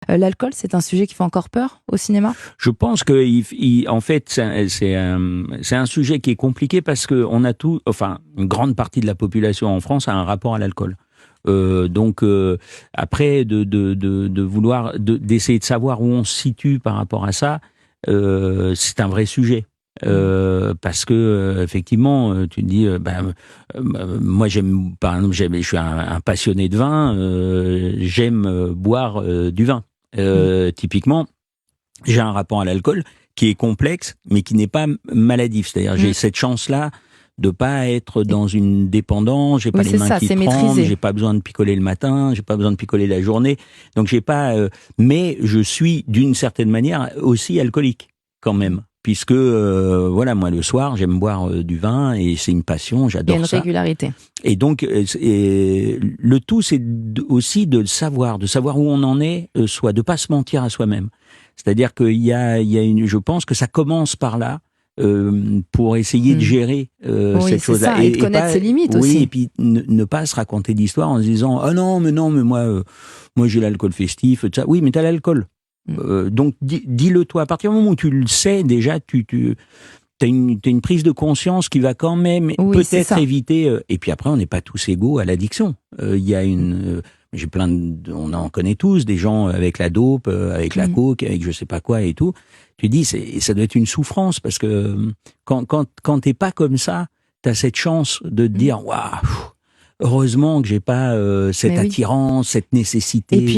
L'alcool, c'est un sujet qui fait encore peur au cinéma? Je pense que, en fait, c'est un sujet qui est compliqué parce que on a enfin, une grande partie de la population en France a un rapport à l'alcool. Donc après, d'essayer de savoir où on se situe par rapport à ça, c'est un vrai sujet. Parce que effectivement, tu te dis, moi j'aime, par exemple, je suis un passionné de vin, j'aime boire du vin. Typiquement, j'ai un rapport à l'alcool qui est complexe, mais qui n'est pas maladif. C'est-à-dire, j'ai cette chance-là de pas être dans une dépendance. J'ai pas les mains qui tremblent. J'ai pas besoin de picoler le matin. J'ai pas besoin de picoler la journée. Donc j'ai pas. Mais je suis d'une certaine manière aussi alcoolique quand même. Puisque voilà, moi le soir j'aime boire du vin et c'est une passion, j'adore ça. Il y a une régularité. Et donc le tout c'est aussi de savoir où on en est, soit de pas se mentir à soi-même. C'est-à-dire qu'il y a je pense que ça commence par là. Pour essayer de gérer cette chose-là et de connaître ses limites aussi. Oui, et puis ne pas se raconter d'histoires en se disant ah non mais moi j'ai l'alcool festif, tout ça. Oui, mais t'as l'alcool. Donc dis-le toi. À partir du moment où tu le sais déjà, t'as une prise de conscience qui va quand même peut-être éviter. Et puis après, on n'est pas tous égaux à l'addiction. Il y a j'ai on en connaît tous des gens avec la dope, avec la coke, avec je sais pas quoi et tout. Tu dis ça doit être une souffrance parce que quand t'es pas comme ça, t'as cette chance de te dire waouh, heureusement que j'ai pas cette attirance, cette nécessité.